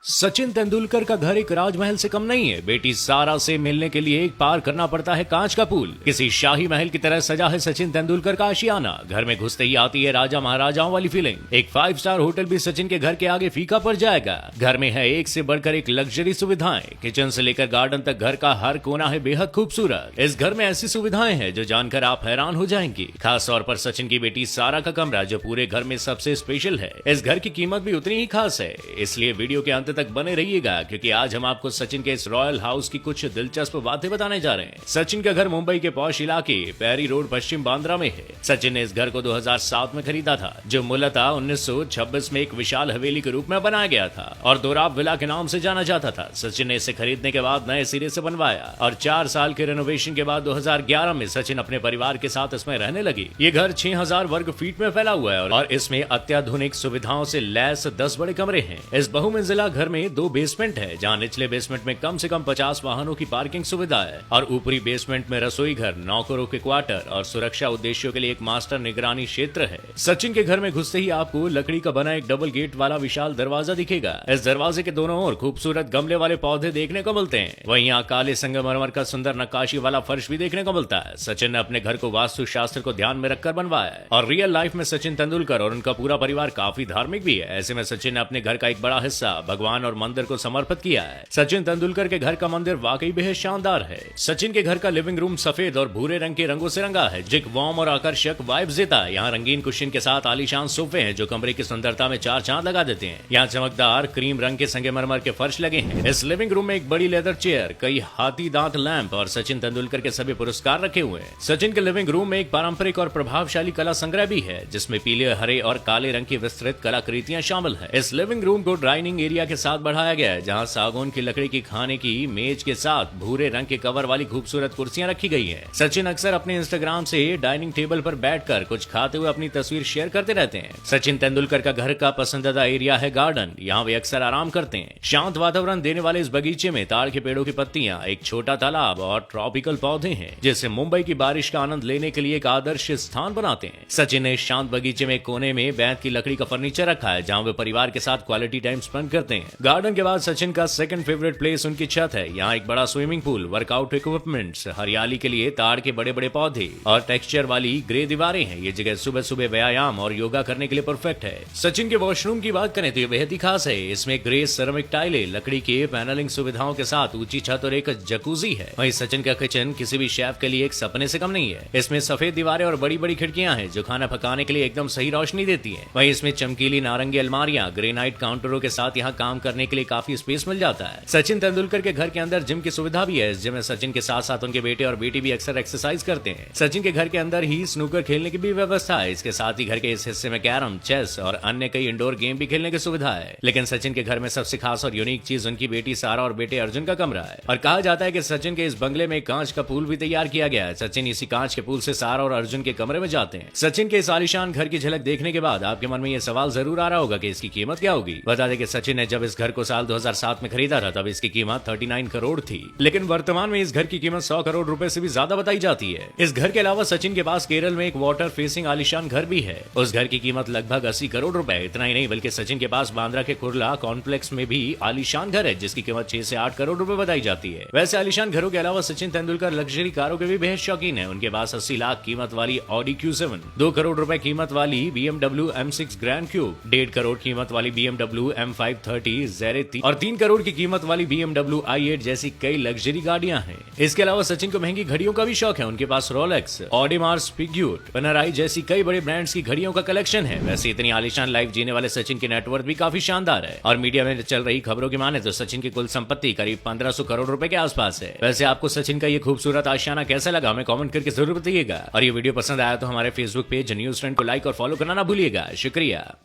सचिन तेंदुलकर का घर एक राजमहल से कम नहीं है। बेटी सारा से मिलने के लिए एक पार करना पड़ता है कांच का पुल। किसी शाही महल की तरह सजा है सचिन तेंदुलकर का आशियाना। घर में घुसते ही आती है राजा महाराजाओं वाली फीलिंग। एक 5 स्टार होटल भी सचिन के घर के आगे फीका पड़ जाएगा। घर में है एक से बढ़कर एक लग्जरी सुविधाएं। किचन से लेकर गार्डन तक घर का हर कोना है बेहद खूबसूरत। इस घर में ऐसी सुविधाएं हैं जो जानकर आप हैरान हो जाएंगी। खास तौर पर सचिन की बेटी सारा का कमरा जो पूरे घर में सबसे स्पेशल है। इस घर की कीमत भी उतनी ही खास है, इसलिए वीडियो के अंत तक बने रहिएगा क्योंकि आज हम आपको सचिन के इस रॉयल हाउस की कुछ दिलचस्प बातें बताने जा रहे हैं। सचिन का घर मुंबई के पॉश इलाके पैरी रोड पश्चिम बांद्रा में है। सचिन ने इस घर को 2007 में खरीदा था जो मूलतः 1926 में एक विशाल हवेली के रूप में बनाया गया था और दोराब विला के नाम से जाना जाता था। सचिन ने इसे खरीदने के बाद नए सिरे से बनवाया और 4 साल के रेनोवेशन के बाद 2011 में सचिन अपने परिवार के साथ इसमें रहने लगी। ये घर 6000 वर्ग फीट में फैला हुआ है और इसमें अत्याधुनिक सुविधाओं से लैस 10 बड़े कमरे हैं। इस बहुमंजिला घर में 2 बेसमेंट है जहां निचले बेसमेंट में कम से कम 50 वाहनों की पार्किंग सुविधा है और ऊपरी बेसमेंट में रसोई घर, नौकरों के क्वार्टर और सुरक्षा उद्देश्यों के लिए एक मास्टर निगरानी क्षेत्र है। सचिन के घर में घुसते ही आपको लकड़ी का बना एक डबल गेट वाला विशाल दरवाजा दिखेगा। इस दरवाजे के दोनों ओर खूबसूरत गमले वाले पौधे देखने को मिलते हैं। वहीं यहाँ काले संगमरमर का सुंदर नक्काशी वाला फर्श भी देखने को मिलता है। सचिन ने अपने घर को वास्तु शास्त्र को ध्यान में रखकर बनवाया है और रियल लाइफ में सचिन तेंदुलकर और उनका पूरा परिवार काफी धार्मिक भी है। ऐसे में सचिन ने अपने घर का एक बड़ा हिस्सा भगवान और मंदिर को समर्पित किया है। सचिन तेंदुलकर के घर का मंदिर वाकई बेहद शानदार है। सचिन के घर का लिविंग रूम सफेद और भूरे रंग के रंगों से रंगा है जो वार्म और आकर्षक वाइब्स देता है। यहाँ रंगीन कुशन के साथ आलीशान सोफे हैं जो कमरे की सुंदरता में 4 चांद लगा देते हैं। यहाँ चमकदार क्रीम रंग के संगमरमर के फर्श लगे हैं। इस लिविंग रूम में एक बड़ी लेदर चेयर, कई हाथी दांत लैंप और सचिन तेंदुलकर के सभी पुरस्कार रखे हुए हैं। सचिन के लिविंग रूम में एक पारंपरिक और प्रभावशाली कला संग्रह भी है जिसमें पीले, हरे और काले रंग की विस्तृत कलाकृतियां शामिल है। इस लिविंग रूम को डाइनिंग एरिया के साथ बढ़ाया गया है जहाँ सागौन की लकड़ी की खाने की मेज के साथ भूरे रंग के कवर वाली खूबसूरत कुर्सियां रखी गई हैं। सचिन अक्सर अपने इंस्टाग्राम से डाइनिंग टेबल पर बैठकर कुछ खाते हुए अपनी तस्वीर शेयर करते रहते हैं। सचिन तेंदुलकर का घर का पसंदीदा एरिया है गार्डन। यहाँ वे अक्सर आराम करते हैं। शांत वातावरण देने वाले इस बगीचे में ताड़ के पेड़ों की पत्तियां, एक छोटा तालाब और ट्रॉपिकल पौधे हैं जिससे मुंबई की बारिश का आनंद लेने के लिए एक आदर्श स्थान बनाते हैं। सचिन ने शांत बगीचे में कोने में बैंत की लकड़ी का फर्नीचर रखा है जहाँ वे परिवार के साथ क्वालिटी टाइम स्पेंड करते हैं। गार्डन के बाद सचिन का सेकंड फेवरेट प्लेस उनकी छत है। यहाँ एक बड़ा स्विमिंग पूल, वर्कआउट इक्विपमेंट्स, हरियाली के लिए ताड़ के बड़े बड़े पौधे और टेक्सचर वाली ग्रे दीवारें हैं। ये जगह सुबह सुबह व्यायाम और योगा करने के लिए परफेक्ट है। सचिन के वॉशरूम की बात करें तो ये बेहद ही खास है। इसमें ग्रे सेरेमिक टाइलें, लकड़ी के पैनलिंग सुविधाओं के साथ ऊंची छत और एक जकूजी है। वहीं सचिन का किचन किसी भी शेफ के लिए एक सपने से कम नहीं है। इसमें सफेद दीवारें और बड़ी बड़ी खिड़कियां हैं जो खाना पकाने के लिए एकदम सही रोशनी देती है। वहीं इसमें चमकीली नारंगी अलमारियां, ग्रेनाइट काउंटरों के साथ यहाँ काम करने के लिए काफी स्पेस मिल जाता है। सचिन तेंदुलकर के घर के अंदर जिम की सुविधा भी है। इस जिम में सचिन के साथ साथ उनके बेटे और बेटी भी अक्सर एक्सरसाइज करते हैं। सचिन के घर के अंदर ही स्नूकर खेलने की भी व्यवस्था है। इसके साथ ही घर के इस हिस्से में कैरम, चेस और अन्य कई इंडोर गेम भी खेलने की सुविधा है। लेकिन सचिन के घर में सबसे खास और यूनिक चीज उनकी बेटी सारा और बेटे अर्जुन का कमरा है और कहा जाता है कि सचिन के इस बंगले में कांच का पूल भी तैयार किया गया है। सचिन इसी कांच के पूल से सारा और अर्जुन के कमरे में जाते हैं। सचिन के इस आलीशान घर की झलक देखने के बाद आपके मन में यह सवाल जरूर आ रहा होगा कि इसकी कीमत क्या होगी। बता दें कि सचिन ने जब इस घर को साल 2007 में खरीदा था तब इसकी कीमत 39 करोड़ थी, लेकिन वर्तमान में इस घर की कीमत 100 करोड़ रुपए से भी ज्यादा बताई जाती है। इस घर के अलावा सचिन के पास केरल में एक वाटर फेसिंग आलीशान घर भी है। उस घर की कीमत लगभग 80 करोड़ रुपए। इतना ही नहीं बल्कि सचिन के पास बांद्रा के कुर्ला कॉम्प्लेक्स में भी आलीशान घर है जिसकी कीमत 6 से 8 करोड़ रुपए बताई जाती है। वैसे आलीशान घरों के अलावा सचिन तेंदुलकर लग्जरी कारों के भी बेहद शौकीन है। उनके पास 80 लाख कीमत वाली ऑडी Q7, 2 करोड़ रुपए कीमत वाली BMW M6 grand cube, 1.5 crore कीमत वाली BMW M530 Zere और 3 करोड़ की कीमत वाली BMW i8 जैसी कई लग्जरी गाड़ियां हैं। इसके अलावा सचिन को महंगी घड़ियों का भी शौक है। उनके पास रोलेक्स, ऑडिमार्स, पिग्यूट, पेनराई जैसी कई बड़े ब्रांड्स की घड़ियों का कलेक्शन है। वैसे इतनी आलीशान लाइफ जीने वाले सचिन की नेटवर्थ भी काफी शानदार है और मीडिया में चल रही खबरों की माने तो सचिन की कुल संपत्ति करीब 1500 करोड़ रुपए के आसपास है। वैसे आपको सचिन का ये खूबसूरत आशियाना कैसा लगा हमें कमेंट करके जरूर बताइएगा और ये वीडियो पसंद आया तो हमारे फेसबुक पेज न्यूज ट्रेंड को लाइक और फॉलो करना ना भूलिएगा। शुक्रिया।